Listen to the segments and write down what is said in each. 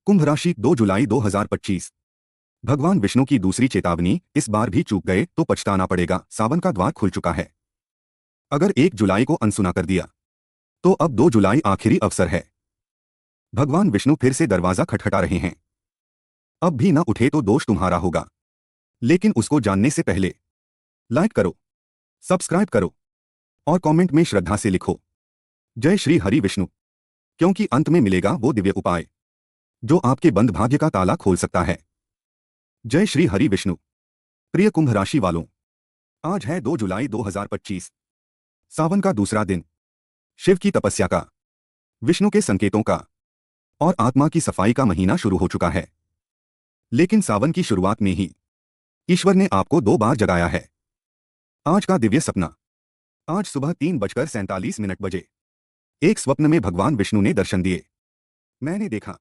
कुंभ राशि 2 जुलाई 2025। भगवान विष्णु की दूसरी चेतावनी, इस बार भी चूक गए तो पछताना पड़ेगा। सावन का द्वार खुल चुका है। अगर 1 जुलाई को अनसुना कर दिया तो अब 2 जुलाई आखिरी अवसर है। भगवान विष्णु फिर से दरवाजा खटखटा रहे हैं। अब भी न उठे तो दोष तुम्हारा होगा। लेकिन उसको जानने से पहले लाइक करो, सब्सक्राइब करो और कमेंट में श्रद्धा से लिखो, जय श्री हरि विष्णु, क्योंकि अंत में मिलेगा वो दिव्य उपाय जो आपके बंद भाग्य का ताला खोल सकता है। जय श्री हरि विष्णु। प्रिय कुंभ राशि वालों, आज है 2 जुलाई 2025, सावन का दूसरा दिन। शिव की तपस्या का, विष्णु के संकेतों का और आत्मा की सफाई का महीना शुरू हो चुका है। लेकिन सावन की शुरुआत में ही ईश्वर ने आपको 2 बार जगाया है। आज का दिव्य सपना, आज सुबह 3:47 बजे एक स्वप्न में भगवान विष्णु ने दर्शन दिए। मैंने देखा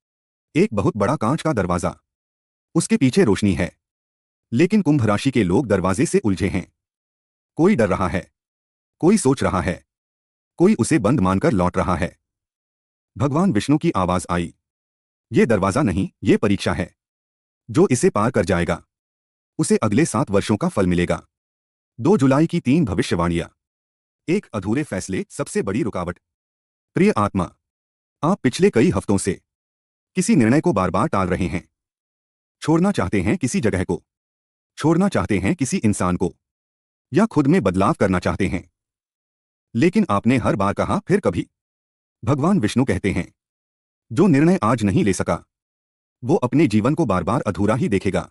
एक बहुत बड़ा कांच का दरवाजा, उसके पीछे रोशनी है। लेकिन कुंभ राशि के लोग दरवाजे से उलझे हैं। कोई डर रहा है, कोई सोच रहा है, कोई उसे बंद मानकर लौट रहा है। भगवान विष्णु की आवाज आई, ये दरवाजा नहीं, ये परीक्षा है। जो इसे पार कर जाएगा उसे अगले 7 वर्षों का फल मिलेगा। 2 जुलाई की 3 भविष्यवाणियां, एक अधूरे फैसले सबसे बड़ी रुकावट। प्रिय आत्मा, आप पिछले कई हफ्तों से किसी निर्णय को बार बार टाल रहे हैं। छोड़ना चाहते हैं किसी जगह को, छोड़ना चाहते हैं किसी इंसान को, या खुद में बदलाव करना चाहते हैं। लेकिन आपने हर बार कहा फिर कभी। भगवान विष्णु कहते हैं, जो निर्णय आज नहीं ले सका वो अपने जीवन को बार बार अधूरा ही देखेगा।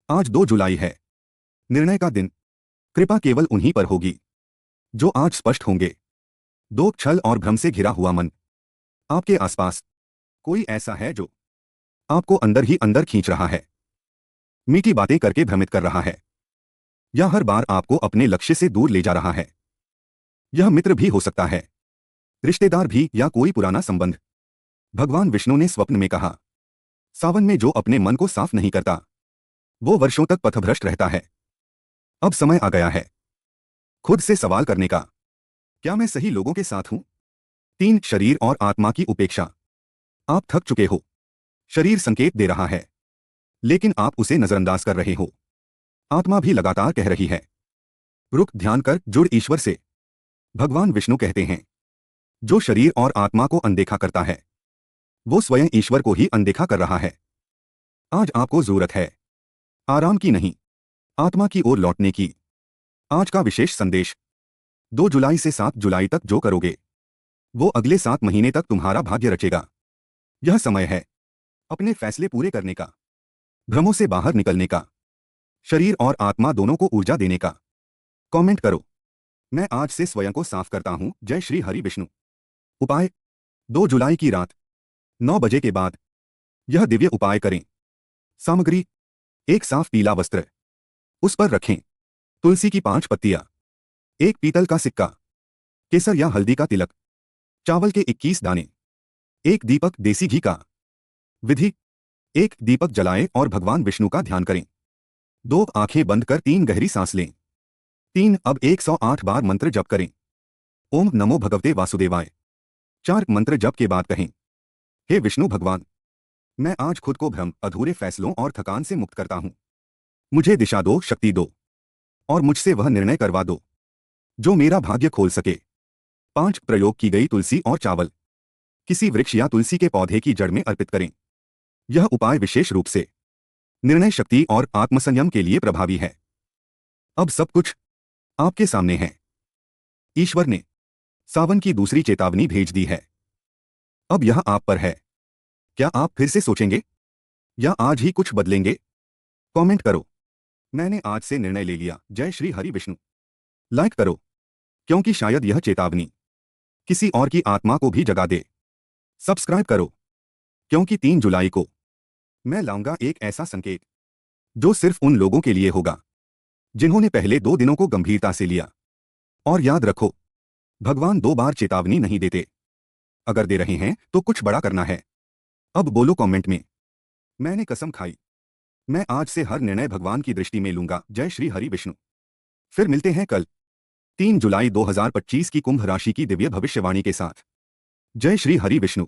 आज 2 जुलाई है, निर्णय का दिन। कृपा केवल उन्हीं पर होगी जो आज स्पष्ट होंगे। दो छल और भ्रम से घिरा हुआ मन। आपके आसपास कोई ऐसा है जो आपको अंदर ही अंदर खींच रहा है, मीठी बातें करके भ्रमित कर रहा है, या हर बार आपको अपने लक्ष्य से दूर ले जा रहा है। यह मित्र भी हो सकता है, रिश्तेदार भी, या कोई पुराना संबंध। भगवान विष्णु ने स्वप्न में कहा, सावन में जो अपने मन को साफ नहीं करता वो वर्षों तक पथभ्रष्ट रहता है। अब समय आ गया है खुद से सवाल करने का, क्या मैं सही लोगों के साथ हूं? 3 शरीर और आत्मा की उपेक्षा। आप थक चुके हो, शरीर संकेत दे रहा है लेकिन आप उसे नजरअंदाज कर रहे हो। आत्मा भी लगातार कह रही है, रुक, ध्यान कर, जुड़ ईश्वर से। भगवान विष्णु कहते हैं, जो शरीर और आत्मा को अनदेखा करता है वो स्वयं ईश्वर को ही अनदेखा कर रहा है। आज आपको जरूरत है आराम की नहीं, आत्मा की ओर लौटने की। आज का विशेष संदेश, 2 जुलाई से 7 जुलाई तक जो करोगे वो अगले 7 महीने तक तुम्हारा भाग्य रचेगा। यह समय है अपने फैसले पूरे करने का, भ्रमों से बाहर निकलने का, शरीर और आत्मा दोनों को ऊर्जा देने का। कमेंट करो, मैं आज से स्वयं को साफ करता हूं, जय श्री हरि विष्णु। उपाय, 2 जुलाई की रात 9 बजे के बाद यह दिव्य उपाय करें। सामग्री, एक साफ पीला वस्त्र, उस पर रखें तुलसी की 5 पत्तियां, एक पीतल का सिक्का, केसर या हल्दी का तिलक, चावल के 21 दाने, एक दीपक देसी घी का। विधि, एक दीपक जलाएं और भगवान विष्णु का ध्यान करें। 2 आंखें बंद कर 3 गहरी सांस लें। 3 अब 108 बार मंत्र जप करें। ओम नमो भगवते वासुदेवाय। 4 मंत्र जप के बाद कहें, हे विष्णु भगवान, मैं आज खुद को भ्रम, अधूरे फैसलों और थकान से मुक्त करता हूं। मुझे दिशा दो, शक्ति दो और मुझसे वह निर्णय करवा दो जो मेरा भाग्य खोल सके। 5 प्रयोग की गई तुलसी और चावल किसी वृक्ष या तुलसी के पौधे की जड़ में अर्पित करें। यह उपाय विशेष रूप से निर्णय शक्ति और आत्मसंयम के लिए प्रभावी है। अब सब कुछ आपके सामने है। ईश्वर ने सावन की दूसरी चेतावनी भेज दी है। अब यह आप पर है। क्या आप फिर से सोचेंगे या आज ही कुछ बदलेंगे? कमेंट करो, मैंने आज से निर्णय ले लिया, जय श्री हरि विष्णु। लाइक करो, क्योंकि शायद यह चेतावनी किसी और की आत्मा को भी जगा दे। सब्सक्राइब करो, क्योंकि 3 जुलाई को मैं लाऊंगा एक ऐसा संकेत जो सिर्फ उन लोगों के लिए होगा जिन्होंने पहले 2 दिनों को गंभीरता से लिया। और याद रखो, भगवान 2 बार चेतावनी नहीं देते। अगर दे रहे हैं तो कुछ बड़ा करना है। अब बोलो कमेंट में, मैंने कसम खाई, मैं आज से हर निर्णय भगवान की दृष्टि में लूंगा, जय श्री हरि विष्णु। फिर मिलते हैं कल 3 जुलाई 2025 की कुंभ राशि की दिव्य भविष्यवाणी के साथ। जय श्री हरि विष्णु।